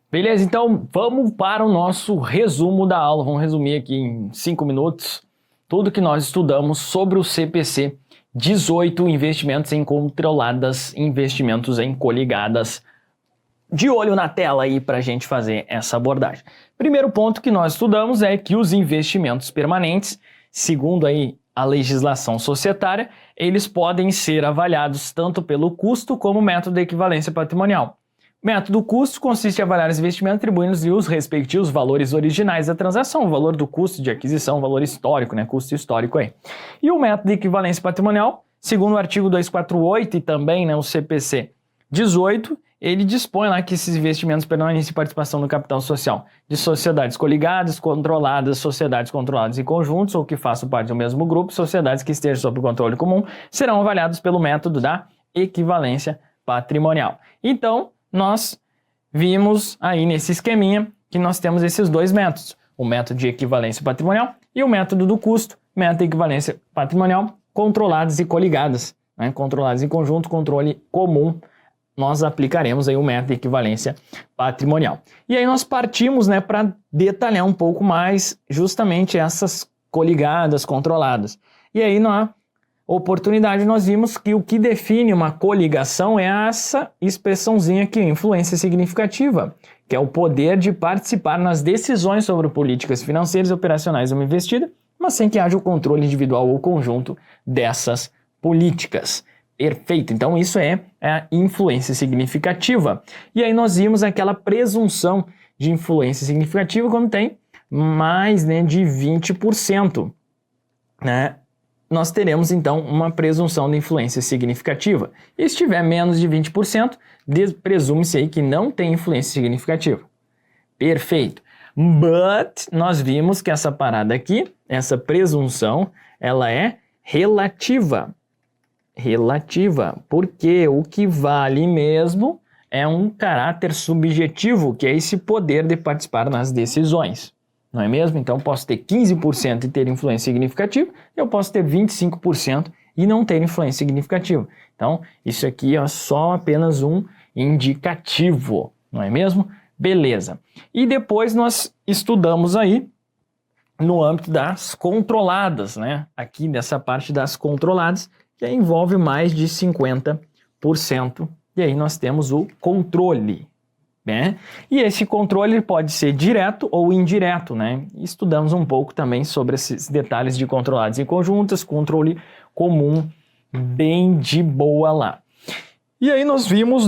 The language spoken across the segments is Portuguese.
Beleza, então vamos para o nosso resumo da aula. Vamos resumir aqui em 5 minutos tudo que nós estudamos sobre o CPC 18, investimentos em controladas, investimentos em coligadas. De olho na tela aí para a gente fazer essa abordagem. Primeiro ponto que nós estudamos é que os investimentos permanentes, segundo aí a legislação societária, eles podem ser avaliados tanto pelo custo como método de equivalência patrimonial. Método custo consiste em avaliar os investimentos atribuindo-lhes os respectivos valores originais da transação, o valor do custo de aquisição, o valor histórico, custo histórico aí. E o método de equivalência patrimonial, segundo o artigo 248 e também o CPC 18, ele dispõe lá que esses investimentos permanentes de participação no capital social de sociedades coligadas, controladas, sociedades controladas em conjuntos ou que façam parte do mesmo grupo, sociedades que estejam sob controle comum, serão avaliados pelo método da equivalência patrimonial. Então, nós vimos aí nesse esqueminha que nós temos esses dois métodos, o método de equivalência patrimonial e o método do custo, método de equivalência patrimonial, controladas e coligadas, controladas em conjunto, controle comum, nós aplicaremos aí o método de equivalência patrimonial. E aí nós partimos para detalhar um pouco mais justamente essas coligadas, controladas. E aí na oportunidade nós vimos que o que define uma coligação é essa expressãozinha aqui, influência significativa, que é o poder de participar nas decisões sobre políticas financeiras e operacionais de uma investida, mas sem que haja o controle individual ou conjunto dessas políticas. Perfeito, então isso é a influência significativa. E aí nós vimos aquela presunção de influência significativa quando tem mais de 20%. Nós teremos então uma presunção de influência significativa. E se tiver menos de 20%, presume-se aí que não tem influência significativa. Perfeito. But nós vimos que essa parada aqui, essa presunção, ela é relativa. Relativa, porque o que vale mesmo é um caráter subjetivo, que é esse poder de participar nas decisões, não é mesmo? Então, eu posso ter 15% e ter influência significativa, eu posso ter 25% e não ter influência significativa. Então, isso aqui é só apenas um indicativo, não é mesmo? Beleza. E depois nós estudamos aí no âmbito das controladas, Aqui nessa parte das controladas, que envolve mais de 50%, e aí nós temos o controle, E esse controle pode ser direto ou indireto, Estudamos um pouco também sobre esses detalhes de controlados em conjuntas, controle comum, bem de boa lá. E aí nós vimos,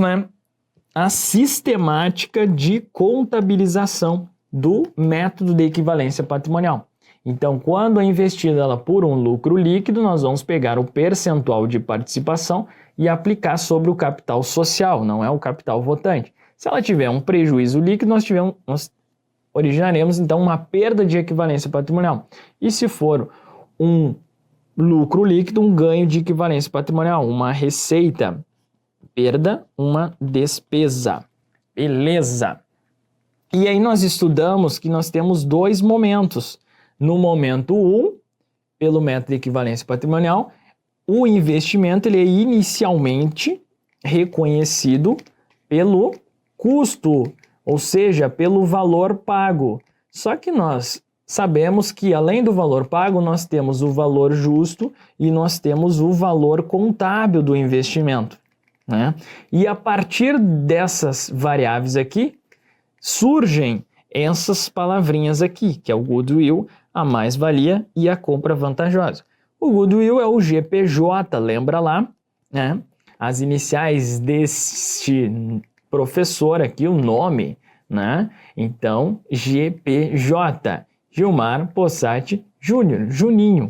a sistemática de contabilização do método de equivalência patrimonial. Então, quando é investida ela por um lucro líquido, nós vamos pegar o percentual de participação e aplicar sobre o capital social, não é o capital votante. Se ela tiver um prejuízo líquido, nós originaremos então uma perda de equivalência patrimonial. E se for um lucro líquido, um ganho de equivalência patrimonial, uma receita, perda, uma despesa. Beleza. E aí nós estudamos que nós temos dois momentos. No momento 1, pelo método de equivalência patrimonial, o investimento ele é inicialmente reconhecido pelo custo, ou seja, pelo valor pago. Só que nós sabemos que além do valor pago, nós temos o valor justo e nós temos o valor contábil do investimento, E a partir dessas variáveis aqui, surgem essas palavrinhas aqui, que é o goodwill, a mais-valia e a compra vantajosa. O goodwill é o GPJ, lembra lá, As iniciais deste professor aqui, o nome, Então, GPJ, Gilmar Possati Júnior, Juninho,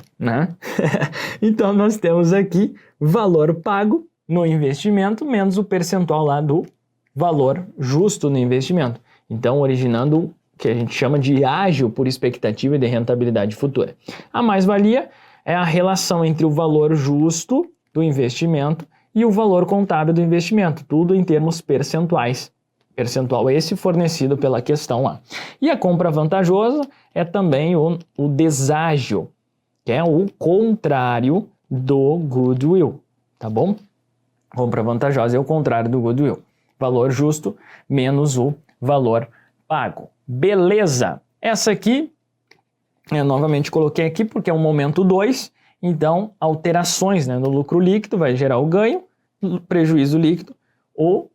Então, nós temos aqui valor pago no investimento menos o percentual lá do valor justo no investimento. Então, originando o que a gente chama de ágio por expectativa de rentabilidade futura. A mais-valia é a relação entre o valor justo do investimento e o valor contábil do investimento, tudo em termos percentuais. Percentual esse fornecido pela questão lá. E a compra vantajosa é também o deságio, que é o contrário do goodwill, tá bom? Compra vantajosa é o contrário do goodwill. Valor justo menos o valor pago. Beleza. Essa aqui, eu novamente coloquei aqui porque é um momento 2, então alterações, né, no lucro líquido vai gerar o ganho, prejuízo líquido ou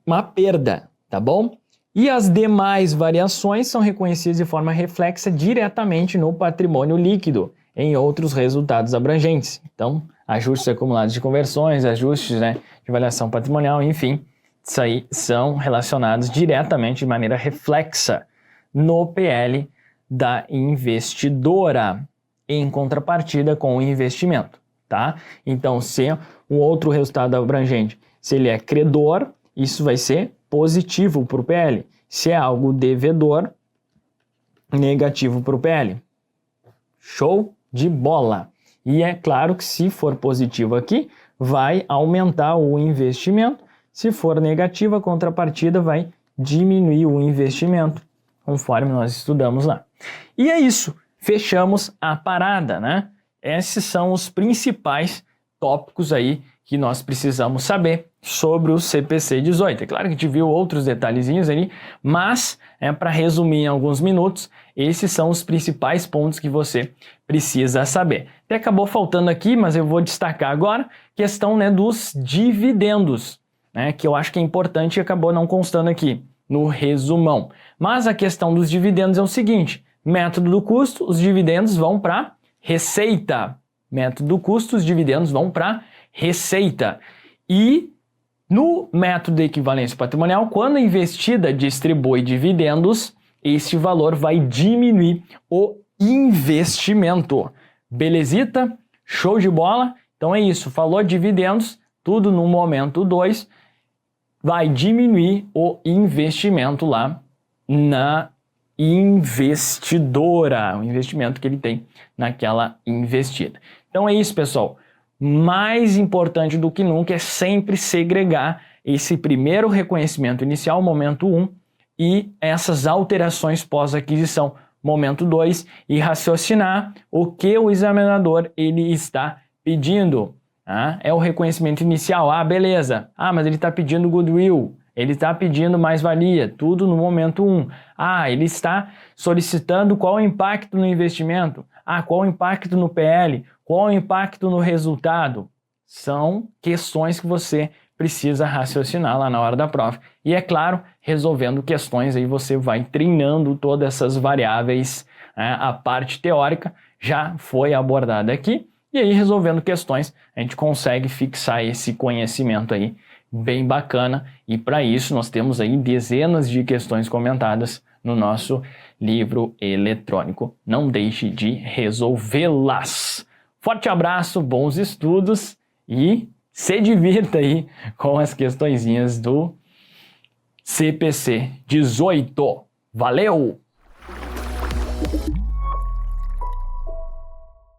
uma perda, tá bom? E as demais variações são reconhecidas de forma reflexa diretamente no patrimônio líquido, em outros resultados abrangentes. Então, ajustes acumulados de conversões, ajustes, né, de avaliação patrimonial, enfim, isso aí são relacionados diretamente de maneira reflexa no PL da investidora, em contrapartida com o investimento, tá? Então, se um outro resultado abrangente, se ele é credor, isso vai ser positivo para o PL. Se é algo devedor, negativo para o PL. Show de bola! E é claro que se for positivo aqui, vai aumentar o investimento. Se for negativo, a contrapartida vai diminuir o investimento, conforme nós estudamos lá. E é isso. Fechamos a parada, né? Esses são os principais tópicos aí que nós precisamos saber sobre o CPC 18. É claro que a gente viu outros detalhezinhos ali, mas para resumir em alguns minutos, esses são os principais pontos que você precisa saber. Até acabou faltando aqui, mas eu vou destacar agora, questão, né, dos dividendos, né, que eu acho que é importante e acabou não constando aqui no resumão. Mas a questão dos dividendos é o seguinte: método do custo, os dividendos vão para receita. Método do custo, os dividendos vão para receita. E no método de equivalência patrimonial, quando a investida distribui dividendos, este valor vai diminuir o investimento. Belezita? Show de bola? Então é isso, falou dividendos, tudo no momento 2, vai diminuir o investimento lá na investidora, o investimento que ele tem naquela investida. Então é isso, pessoal. Mais importante do que nunca é sempre segregar esse primeiro reconhecimento inicial, momento 1, e essas alterações pós-aquisição, momento 2, e raciocinar o que o examinador ele está pedindo. É o reconhecimento inicial, beleza, mas ele está pedindo goodwill, ele está pedindo mais-valia, tudo no momento 1. Ele está solicitando qual o impacto no investimento, qual o impacto no PL, qual o impacto no resultado. São questões que você precisa raciocinar lá na hora da prova. E é claro, resolvendo questões, aí você vai treinando todas essas variáveis. A parte teórica já foi abordada aqui, e aí resolvendo questões a gente consegue fixar esse conhecimento aí bem bacana, e para isso nós temos aí dezenas de questões comentadas no nosso livro eletrônico. Não deixe de resolvê-las. Forte abraço, bons estudos e se divirta aí com as questõezinhas do CPC 18. Valeu!